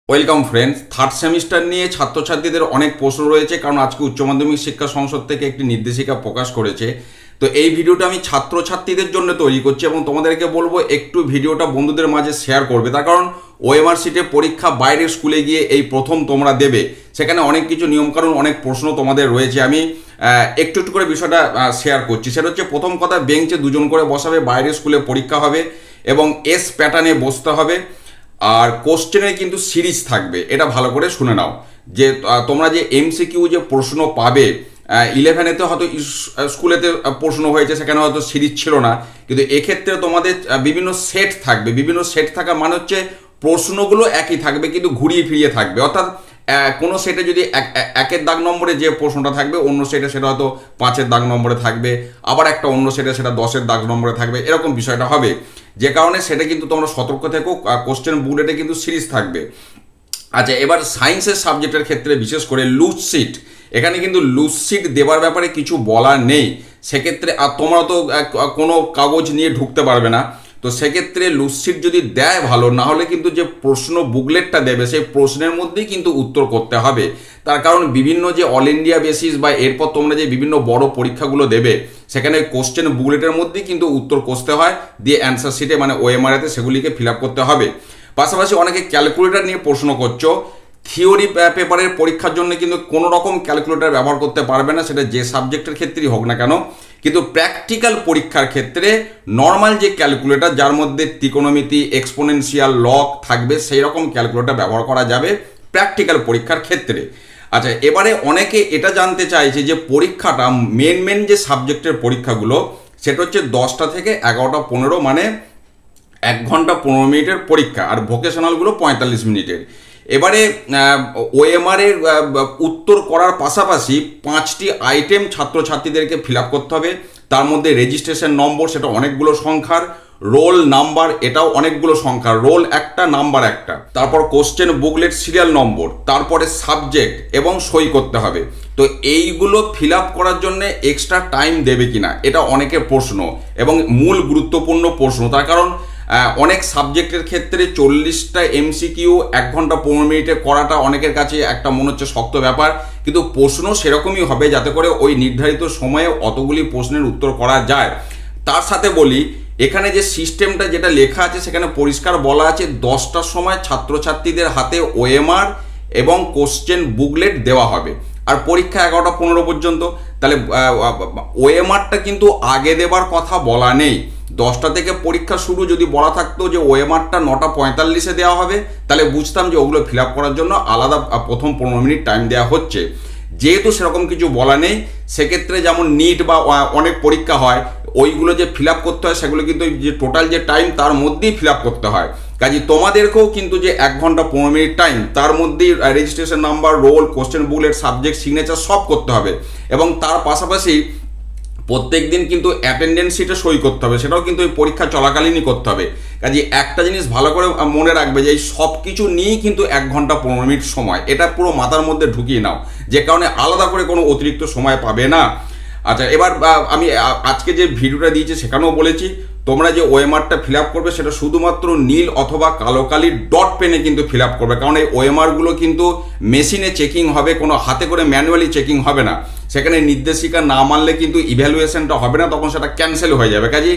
Welcome friends. Third semester নিয়ে ছাত্রছাত্রীদের অনেক প্রশ্ন রয়েছে, কারণ আজকে উচ্চ মাধ্যমিক শিক্ষা সংসদ থেকে একটি নির্দেশিকা প্রকাশ করেছে। তো এই ভিডিওটা আমি ছাত্রছাত্রীদের জন্য তৈরি করছি এবং তোমাদেরকে বলবো একটু ভিডিওটা বন্ধুদের মাঝে শেয়ার করবে। তার কারণ ওএমআর শিটে পরীক্ষা বাইরের স্কুলে গিয়ে এই প্রথম তোমরা দেবে, সেখানে অনেক কিছু নিয়মকানুন, অনেক প্রশ্ন তোমাদের রয়েছে। আমি একটু একটু করে বিষয়টা শেয়ার করছি। সেটা হচ্ছে, প্রথম কথা, বেঞ্চে দুজন করে বসাবে, বাইরের স্কুলে পরীক্ষা হবে এবং এস প্যাটার্নে বসতে হবে। আর কোশ্চেনের কিন্তু সিরিজ থাকবে, এটা ভালো করে শুনে নাও। যে তোমরা যে এমসিকিউ যে প্রশ্ন পাবে, 11-এতে হয়তো স্কুলেতে প্রশ্ন হয়েছে, সেখানে হয়তো সিরিজ ছিল না, কিন্তু এক্ষেত্রে তোমাদের বিভিন্ন সেট থাকবে। বিভিন্ন সেট থাকা মানে হচ্ছে প্রশ্নগুলো একই থাকবে কিন্তু ঘুরিয়ে ফিরিয়ে থাকবে। অর্থাৎ কোনো সেটে যদি একের দাগ নম্বরে যে প্রশ্নটা থাকবে, অন্য সেটে সেটা হয়তো 5-এর দাগ নম্বরে থাকবে, আবার একটা অন্য সেটে সেটা 10-এর দাগ নম্বরে থাকবে, এরকম বিষয়টা হবে। যে কারণে সেটা কিন্তু তোমরা সতর্ক থেকো, কোশ্চেন বুলেটে কিন্তু সিরিজ থাকবে। আচ্ছা, এবার সায়েন্সের সাবজেক্টের ক্ষেত্রে বিশেষ করে লুজ সিট, এখানে কিন্তু লুজ সিট দেওয়ার ব্যাপারে কিছু বলার নেই। সেক্ষেত্রে আর তোমরা তো কোনো কাগজ নিয়ে ঢুকতে পারবে না, তো সেক্ষেত্রে লুজ সিট যদি দেয় ভালো, না হলে কিন্তু যে প্রশ্ন বুকলেটটা দেবে সেই প্রশ্নের মধ্যেই কিন্তু উত্তর করতে হবে। তার কারণ বিভিন্ন যে অল ইন্ডিয়া বেসিস বা এরপর তোমরা যে বিভিন্ন বড় পরীক্ষাগুলো দেবে, সেখানে কোশ্চেন বুকলেটের মধ্যেই কিন্তু উত্তর কষতে হয়, দিয়ে অ্যান্সার শিটে মানে ওএমআরএতে সেগুলিকে ফিল আপ করতে হবে। পাশাপাশি অনেকে ক্যালকুলেটর নিয়ে প্রশ্ন করছো। থিওরি পেপারের পরীক্ষার জন্য কিন্তু কোনো রকম ক্যালকুলেটর ব্যবহার করতে পারবে না, সেটা যে সাবজেক্টের ক্ষেত্রেই হোক না কেন। কিন্তু প্র্যাকটিক্যাল পরীক্ষার ক্ষেত্রে নর্মাল যে ক্যালকুলেটর, যার মধ্যে ত্রিকোণমিতি, এক্সপোনেনশিয়াল, লগ থাকবে, সেই রকম ক্যালকুলেটর ব্যবহার করা যাবে প্র্যাকটিক্যাল পরীক্ষার ক্ষেত্রে। আচ্ছা, এবারে অনেকে এটা জানতে চাইছে যে পরীক্ষাটা মেন যে সাবজেক্টের পরীক্ষাগুলো, সেটা হচ্ছে 10টা থেকে 11টা 15, মানে 1 ঘন্টা 15 মিনিটের পরীক্ষা, আর ভোকেশনালগুলো 45 মিনিটের। এবারে ওএমআরের উত্তর করার পাশাপাশি 5টি আইটেম ছাত্রছাত্রীদেরকে ফিল আপ করতে হবে। তার মধ্যে রেজিস্ট্রেশন নম্বর, সেটা অনেকগুলো সংখ্যার, রোল নাম্বার, এটাও অনেকগুলো সংখ্যা, রোল একটা, নাম্বার একটা, তারপর কোশ্চেন বুকলেট সিরিয়াল নম্বর, তারপরে সাবজেক্ট এবং সই করতে হবে। তো এইগুলো ফিল আপ করার জন্য এক্সট্রা টাইম দেবে কিনা, এটা অনেকের প্রশ্ন এবং মূল গুরুত্বপূর্ণ প্রশ্ন। তার কারণ অনেক সাবজেক্টের ক্ষেত্রে 40টা এমসিকিউ 1 ঘন্টা 15 মিনিটে করাটা অনেকের কাছে একটা মনে হচ্ছে শক্ত ব্যাপার, কিন্তু প্রশ্ন সেরকমই হবে যাতে করে ওই নির্ধারিত সময়ে অতগুলি প্রশ্নের উত্তর করা যায়। তার সাথে বলি, এখানে যে সিস্টেমটা যেটা লেখা আছে, সেখানে পরিষ্কার বলা আছে 10টার সময় ছাত্রছাত্রীদের হাতে ওএমআর এবং কোশ্চেন বুকলেট দেওয়া হবে, আর পরীক্ষা 11টা 15 পর্যন্ত। তাহলে ওএমআরটা কিন্তু আগে দেবার কথা বলা নেই। 10টা থেকে পরীক্ষা শুরু যদি বলা থাকতো যে ওএমআরটা 9টা 45-এ দেওয়া হবে, তাহলে বুঝতাম যে ওগুলো ফিল আপ করার জন্য আলাদা প্রথম 15 মিনিট টাইম দেওয়া হচ্ছে। যেহেতু সেরকম কিছু বলা নেই, সেক্ষেত্রে যেমন নিট বা অনেক পরীক্ষা হয়, ওইগুলো যে ফিল আপ করতে হয় সেগুলো কিন্তু যে টোটাল যে টাইম তার মধ্যেই ফিল আপ করতে হয়। কাজে তোমাদেরকেও কিন্তু যে 1 ঘন্টা 15 মিনিট টাইম, তার মধ্যেই registration number, roll, question booklet, subject, signature সব করতে হবে। এবং তার পাশাপাশি প্রত্যেক দিন কিন্তু অ্যাটেন্ডেন্স শিটে সই করতে হবে, সেটাও কিন্তু ওই পরীক্ষা চলাকালীনই করতে হবে। কাজে একটা জিনিস ভালো করে মনে রাখবে যে এই সব কিছু নিয়েই কিন্তু 1 ঘন্টা 15 মিনিট সময়, এটা পুরো মাথার মধ্যে ঢুকিয়ে নাও, যে কারণে আলাদা করে কোনো অতিরিক্ত সময় পাবে না। আচ্ছা, এবার আমি আজকে যে ভিডিওটা দিয়েছি সেখানেও বলেছি, তোমরা যে ওএমআরটা ফিল আপ করবে সেটা শুধুমাত্র নীল অথবা কালো কালির ডট পেনে কিন্তু ফিল আপ করবে, কারণ এই ওএমআরগুলো কিন্তু মেশিনে চেকিং হবে, কোনো হাতে করে ম্যানুয়ালি চেকিং হবে না। সেখানে নির্দেশিকা না মানলে কিন্তু ইভ্যালুয়েশনটা হবে না, তখন সেটা ক্যান্সেল হয়ে যাবে। কাজে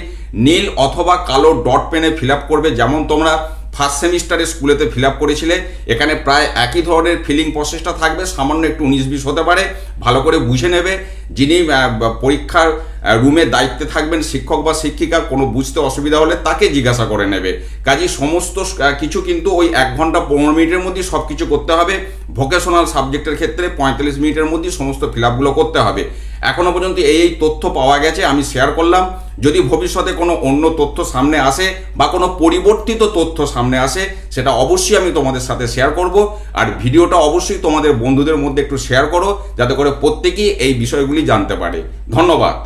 নীল অথবা কালো ডট পেনে ফিল আপ করবে, যেমন তোমরা ফার্স্ট সেমিস্টারে স্কুলেতে ফিল আপ করেছিলে। এখানে প্রায় একই ধরনের ফিলিং প্রসেসটা থাকবে, সামান্য একটু 19-20 হতে পারে। ভালো করে বুঝে নেবে, যিনি পরীক্ষার রুমে দায়িত্বে থাকবেন, শিক্ষক বা শিক্ষিকা, কোনো বুঝতে অসুবিধা হলে তাকে জিজ্ঞাসা করে নেবে। কাজেই সমস্ত কিছু কিন্তু ওই 1 ঘন্টা 15 মিনিটের মধ্যেই সব কিছু করতে হবে। ভোকেশনাল সাবজেক্টের ক্ষেত্রে 45 মিনিটের মধ্যেই সমস্ত ফিল আপগুলো করতে হবে। এখনও পর্যন্ত এই তথ্য পাওয়া গেছে, আমি শেয়ার করলাম। যদি ভবিষ্যতে কোনো অন্য তথ্য সামনে আসে বা কোনো পরিবর্তিত তথ্য সামনে আসে, সেটা অবশ্যই আমি তোমাদের সাথে শেয়ার করব। আর ভিডিওটা অবশ্যই তোমাদের বন্ধুদের মধ্যে একটু শেয়ার করো, যাতে করে প্রত্যেকেই এই বিষয়গুলি জানতে পারে। ধন্যবাদ।